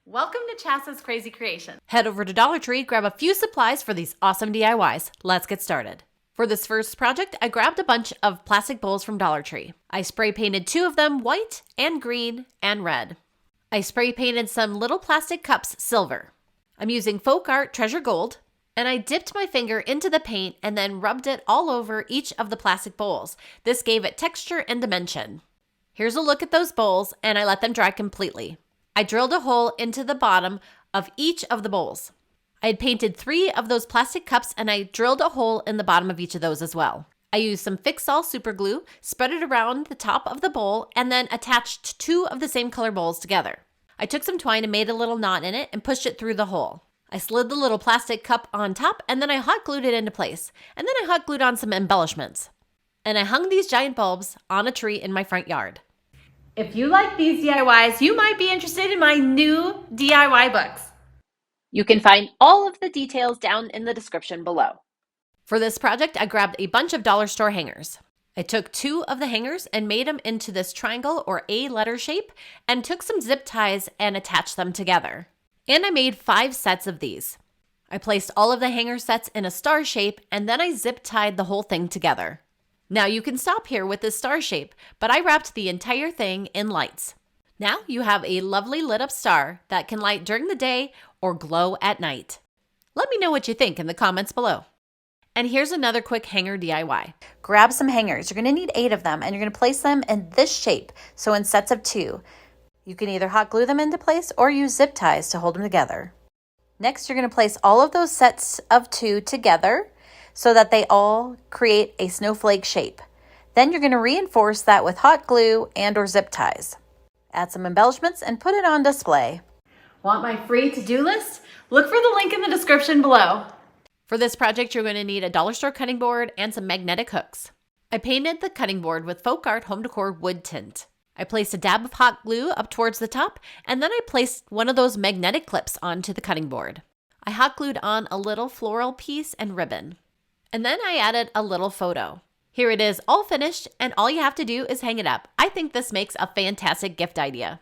Welcome to Chassa's Crazy Creation. Head over to Dollar Tree, grab a few supplies for these awesome DIYs. Let's get started. For this first project, I grabbed a bunch of plastic bowls from Dollar Tree. I spray painted 2 of them white and green and red. I spray painted some little plastic cups silver. I'm using Folk Art Treasure Gold, and I dipped my finger into the paint and then rubbed it all over each of the plastic bowls. This gave it texture and dimension. Here's a look at those bowls, and I let them dry completely. I drilled a hole into the bottom of each of the bowls. I had painted 3 of those plastic cups, and I drilled a hole in the bottom of each of those as well. I used some Fix-All super glue, spread it around the top of the bowl, and then attached 2 of the same color bowls together. I took some twine and made a little knot in it and pushed it through the hole. I slid the little plastic cup on top, and then I hot glued it into place. And then I hot glued on some embellishments. And I hung these giant bulbs on a tree in my front yard. If you like these DIYs, you might be interested in my new DIY books. You can find all of the details down in the description below. For this project, I grabbed a bunch of dollar store hangers. I took 2 of the hangers and made them into this triangle or A letter shape and took some zip ties and attached them together. And I made 5 sets of these. I placed all of the hanger sets in a star shape and then I zip tied the whole thing together. Now you can stop here with this star shape, but I wrapped the entire thing in lights. Now you have a lovely lit up star that can light during the day or glow at night. Let me know what you think in the comments below. And here's another quick hanger DIY. Grab some hangers. You're going to need 8 of them, and you're going to place them in this shape, so in sets of 2. You can either hot glue them into place or use zip ties to hold them together. Next, you're going to place all of those sets of 2 together so that they all create a snowflake shape. Then you're going to reinforce that with hot glue and or zip ties. Add some embellishments and put it on display. Want my free to-do list? Look for the link in the description below. For this project, you're going to need a dollar store cutting board and some magnetic hooks. I painted the cutting board with Folk Art Home Decor wood tint. I placed a dab of hot glue up towards the top, and then I placed one of those magnetic clips onto the cutting board. I hot glued on a little floral piece and ribbon. And then I added a little photo. Here it is all finished, and all you have to do is hang it up. I think this makes a fantastic gift idea.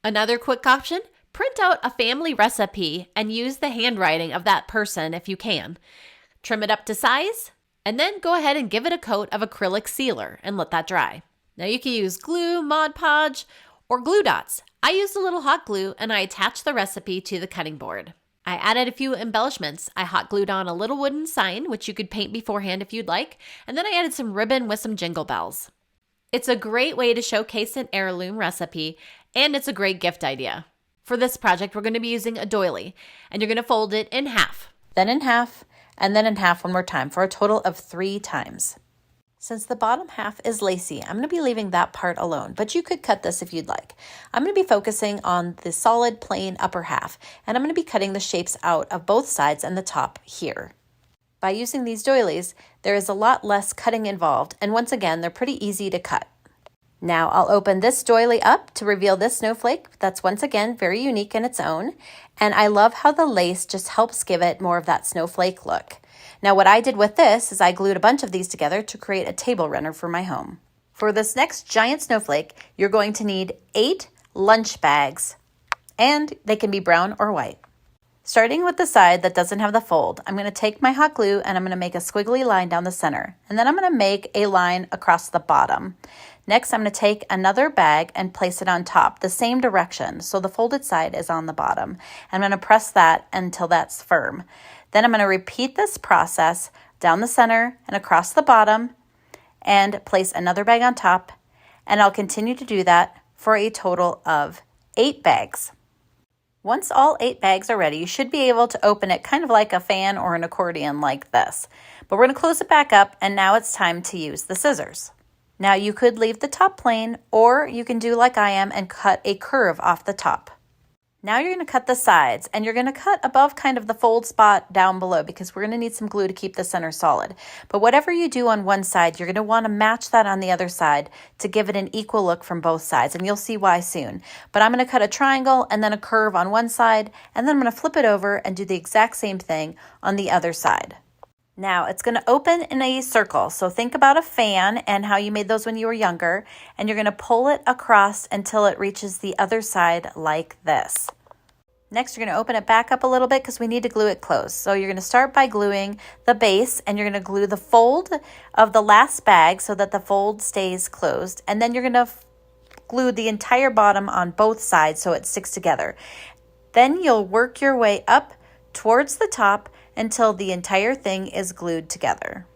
Another quick option, print out a family recipe and use the handwriting of that person if you can. Trim it up to size, and then go ahead and give it a coat of acrylic sealer and let that dry. Now you can use glue, Mod Podge, or glue dots. I used a little hot glue and I attached the recipe to the cutting board. I added a few embellishments. I hot glued on a little wooden sign, which you could paint beforehand if you'd like, and then I added some ribbon with some jingle bells. It's a great way to showcase an heirloom recipe, and it's a great gift idea. For this project, we're going to be using a doily, and you're going to fold it in half. Then in half, and then in half one more time for a total of 3 times. Since the bottom half is lacy, I'm going to be leaving that part alone, but you could cut this if you'd like. I'm going to be focusing on the solid plain upper half, and I'm going to be cutting the shapes out of both sides and the top here. By using these doilies, there is a lot less cutting involved, and once again, they're pretty easy to cut. Now I'll open this doily up to reveal this snowflake that's once again very unique in its own, and I love how the lace just helps give it more of that snowflake look. Now what I did with this is I glued a bunch of these together to create a table runner for my home. For this next giant snowflake, you're going to need 8 lunch bags, and they can be brown or white. Starting with the side that doesn't have the fold, I'm going to take my hot glue and I'm going to make a squiggly line down the center, and then I'm going to make a line across the bottom. Next, I'm going to take another bag and place it on top, the same direction, so the folded side is on the bottom. I'm going to press that until that's firm. Then I'm going to repeat this process down the center and across the bottom and place another bag on top, and I'll continue to do that for a total of 8 bags. Once all 8 bags are ready, you should be able to open it kind of like a fan or an accordion like this. But we're going to close it back up, and now it's time to use the scissors. Now you could leave the top plain, or you can do like I am and cut a curve off the top. Now you're going to cut the sides, and you're going to cut above kind of the fold spot down below because we're going to need some glue to keep the center solid. But whatever you do on one side, you're going to want to match that on the other side to give it an equal look from both sides, and you'll see why soon. But I'm going to cut a triangle and then a curve on one side, and then I'm going to flip it over and do the exact same thing on the other side. Now it's going to open in a circle. So think about a fan and how you made those when you were younger, and you're going to pull it across until it reaches the other side like this. Next, you're going to open it back up a little bit because we need to glue it closed. So you're going to start by gluing the base, and you're going to glue the fold of the last bag so that the fold stays closed. And then you're going to glue the entire bottom on both sides so it sticks together. Then you'll work your way up towards the top until the entire thing is glued together.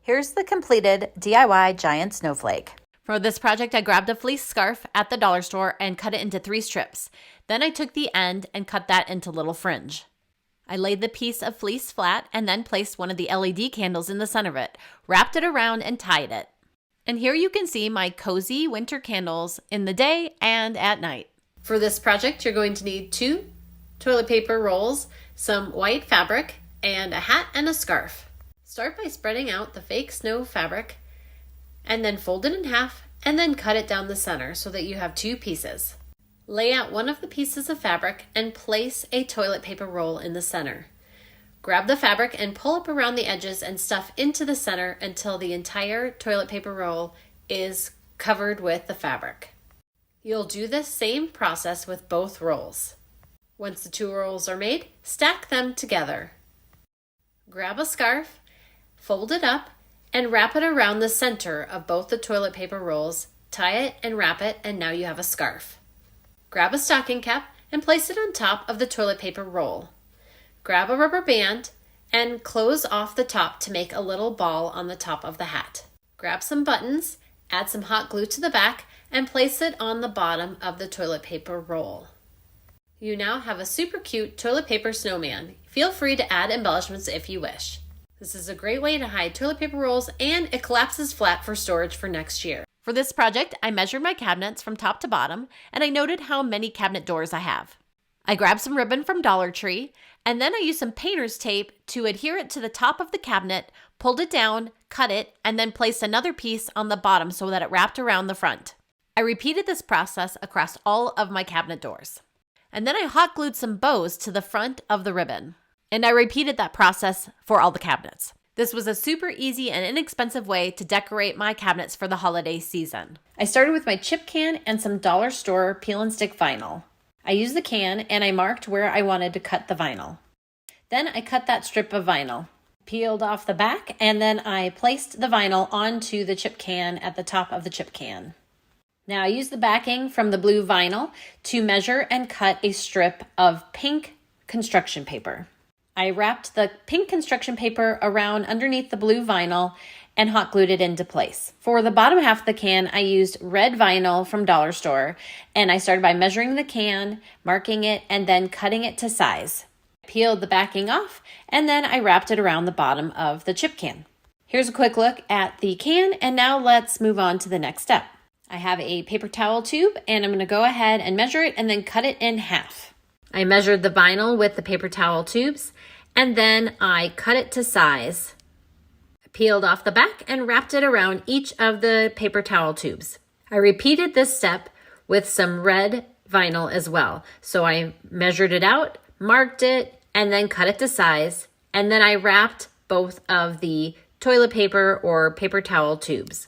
Here's the completed DIY giant snowflake. For this project, I grabbed a fleece scarf at the dollar store and cut it into 3 strips. Then I took the end and cut that into little fringe. I laid the piece of fleece flat and then placed one of the LED candles in the center of it, wrapped it around and tied it. And here you can see my cozy winter candles in the day and at night. For this project, you're going to need 2 toilet paper rolls, some white fabric, and a hat and a scarf. Start by spreading out the fake snow fabric and then fold it in half and then cut it down the center so that you have 2 pieces. Lay out one of the pieces of fabric and place a toilet paper roll in the center. Grab the fabric and pull up around the edges and stuff into the center until the entire toilet paper roll is covered with the fabric. You'll do the same process with both rolls. Once the 2 rolls are made, stack them together. Grab a scarf, fold it up, and wrap it around the center of both the toilet paper rolls. Tie it and wrap it, and now you have a scarf. Grab a stocking cap and place it on top of the toilet paper roll. Grab a rubber band and close off the top to make a little ball on the top of the hat. Grab some buttons, add some hot glue to the back, and place it on the bottom of the toilet paper roll. You now have a super cute toilet paper snowman. Feel free to add embellishments if you wish. This is a great way to hide toilet paper rolls, and it collapses flat for storage for next year. For this project, I measured my cabinets from top to bottom, and I noted how many cabinet doors I have. I grabbed some ribbon from Dollar Tree, and then I used some painter's tape to adhere it to the top of the cabinet, pulled it down, cut it, and then placed another piece on the bottom so that it wrapped around the front. I repeated this process across all of my cabinet doors. And then I hot glued some bows to the front of the ribbon. And I repeated that process for all the cabinets. This was a super easy and inexpensive way to decorate my cabinets for the holiday season. I started with my chip can and some dollar store peel and stick vinyl. I used the can and I marked where I wanted to cut the vinyl. Then I cut that strip of vinyl, peeled off the back, and then I placed the vinyl onto the chip can at the top of the chip can. Now I used the backing from the blue vinyl to measure and cut a strip of pink construction paper. I wrapped the pink construction paper around underneath the blue vinyl and hot glued it into place. For the bottom half of the can, I used red vinyl from Dollar Store, and I started by measuring the can, marking it, and then cutting it to size. Peeled the backing off, and then I wrapped it around the bottom of the chip can. Here's a quick look at the can, and now let's move on to the next step. I have a paper towel tube, and I'm going to go ahead and measure it and then cut it in half. I measured the vinyl with the paper towel tubes, and then I cut it to size. I peeled off the back and wrapped it around each of the paper towel tubes. I repeated this step with some red vinyl as well. So I measured it out, marked it, and then cut it to size, and then I wrapped both of the toilet paper or paper towel tubes.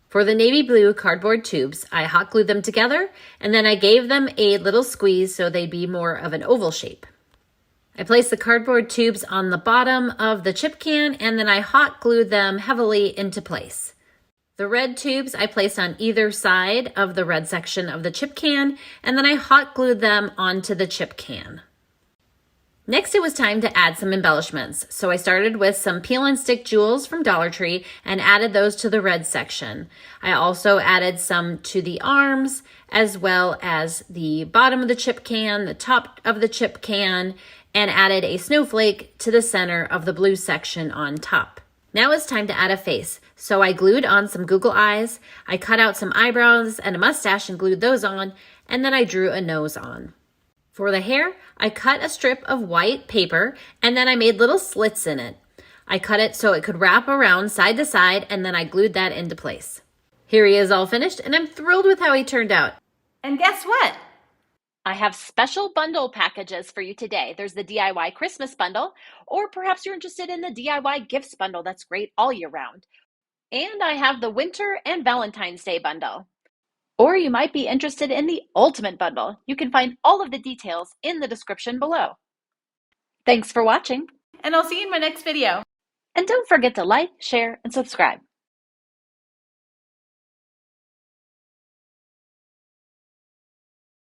For the navy blue cardboard tubes, I hot glued them together, and then I gave them a little squeeze so they'd be more of an oval shape. I placed the cardboard tubes on the bottom of the chip can, and then I hot glued them heavily into place. The red tubes I placed on either side of the red section of the chip can, and then I hot glued them onto the chip can. Next, it was time to add some embellishments. So I started with some peel and stick jewels from Dollar Tree and added those to the red section. I also added some to the arms, as well as the bottom of the chip can, the top of the chip can, and added a snowflake to the center of the blue section on top. Now it's time to add a face. So I glued on some Google eyes, I cut out some eyebrows and a mustache and glued those on, and then I drew a nose on. For the hair, I cut a strip of white paper and then I made little slits in it. I cut it so it could wrap around side to side, and then I glued that into place. Here he is all finished, and I'm thrilled with how he turned out. And guess what? I have special bundle packages for you today. There's the DIY Christmas bundle, or perhaps you're interested in the DIY gifts bundle that's great all year round. And I have the winter and Valentine's Day bundle. Or you might be interested in the ultimate bundle. You can find all of the details in the description below. Thanks for watching, and I'll see you in my next video. And don't forget to like, share, and subscribe.